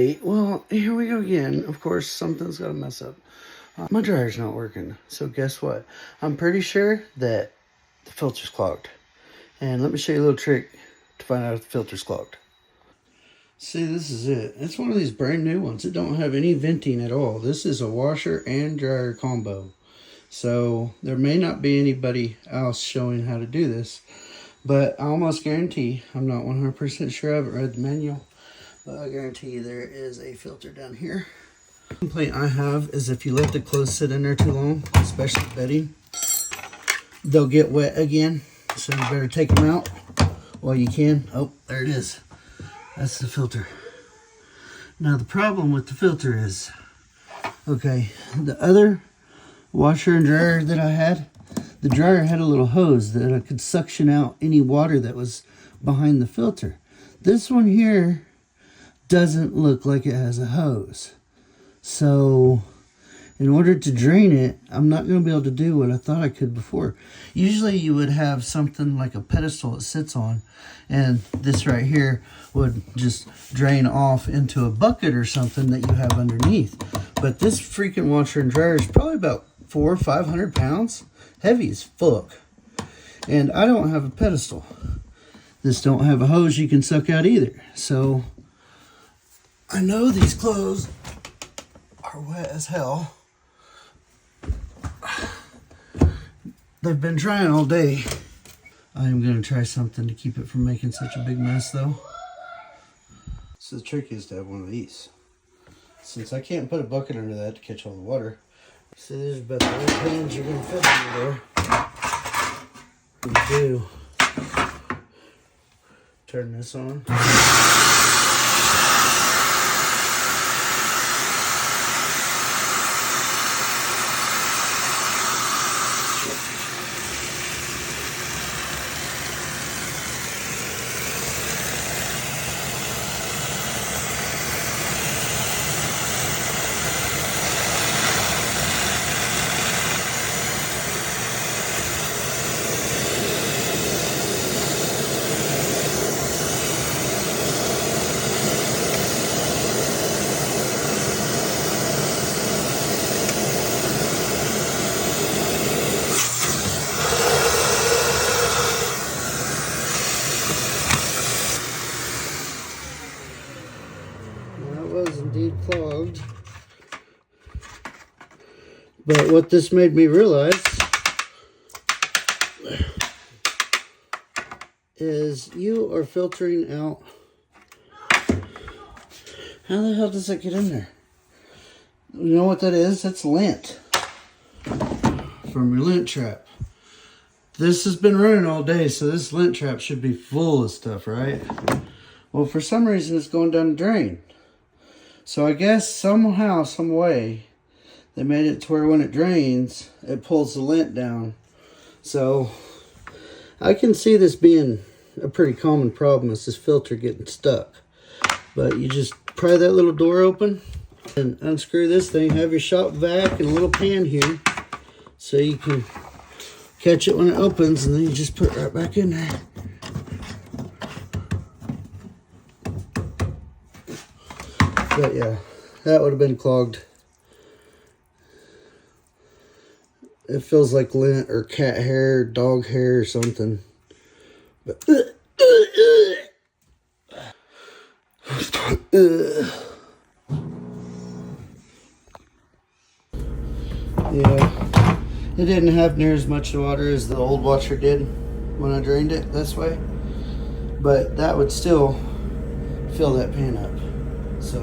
Alright, well, here we go again. Of course, something's got to mess up. My dryer's not working. So guess what? I'm pretty sure that the filter's clogged. And let me show you a little trick to find out if the filter's clogged. See, this is it. It's one of these brand new ones. It don't have any venting at all. This is a washer and dryer combo. So there may not be anybody else showing how to do this. But I almost guarantee, I'm not 100% sure, I haven't read the manual. But I guarantee you there is a filter down here. The complaint I have is if you let the clothes sit in there too long, especially bedding, they'll get wet again. So you better take them out while you can. Oh, there it is. That's the filter. Now the problem with the filter is, okay, the other washer and dryer that I had, the dryer had a little hose that I could suction out any water that was behind the filter. This one here doesn't look like it has a hose. So in order to drain it, I'm not going to be able to do what I thought I could before. Usually you would have something like a pedestal it sits on, and this right here would just drain off into a bucket or something that you have underneath. But this freaking washer and dryer is probably about 400 or 500 pounds. Heavy as fuck. And I don't have a pedestal. This don't have a hose you can suck out either. So I know these clothes are wet as hell. They've been drying all day. I am going to try something to keep it from making such a big mess though. So the trick is to have one of these. Since I can't put a bucket under that to catch all the water. See, there's about the only pans you're going to fit under there. What you do, turn this on. Indeed clogged. But what this made me realize is you are filtering out. How the hell does that get in there? You know what that is? That's lint from your lint trap. This has been running all day, so this lint trap should be full of stuff, right? Well, for some reason it's going down the drain. So I guess somehow, some way, they made it to where when it drains, it pulls the lint down. So I can see this being a pretty common problem, is this filter getting stuck. But you just pry that little door open and unscrew this thing. Have your shop vac and a little pan here so you can catch it when it opens, and then you just put it right back in there. But yeah, that would have been clogged. It feels like lint or cat hair, dog hair or something. But yeah, it didn't have near as much water as the old washer did when I drained it this way. But that would still fill that pan up. So,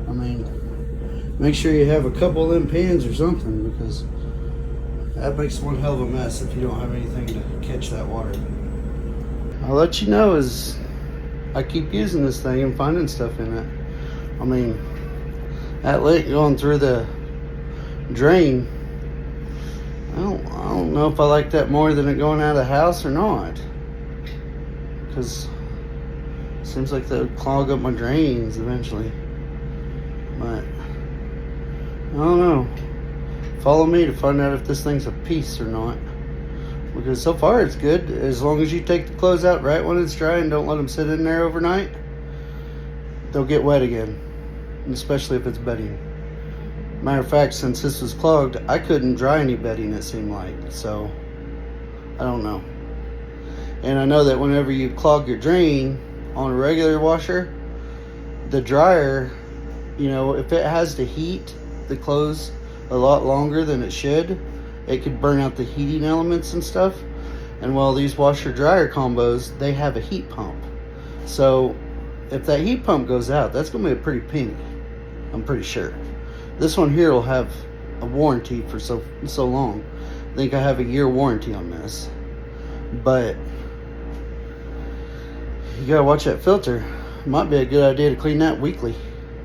I mean, make sure you have a couple of them pans or something, because that makes one hell of a mess if you don't have anything to catch that water. I'll let you know as I keep using this thing and finding stuff in it. I mean, that lint going through the drain, I don't know if I like that more than it going out of the house or not. Because seems like that would clog up my drains eventually. But I don't know. Follow me to find out if this thing's a piece or not. Because so far it's good. As long as you take the clothes out right when it's dry and don't let them sit in there overnight, they'll get wet again, especially if it's bedding. Matter of fact, since this was clogged, I couldn't dry any bedding, it seemed like. So I don't know. And I know that whenever you clog your drain on a regular washer, the dryer, you know, if it has to heat the clothes a lot longer than it should, it could burn out the heating elements and stuff. And while these washer dryer combos, they have a heat pump. So if that heat pump goes out, that's gonna be a pretty penny, I'm pretty sure. This one here will have a warranty for so long. I think I have a year warranty on this. But you gotta watch that filter. It might be a good idea to clean that weekly.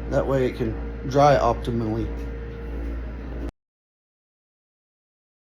That way it can dry optimally.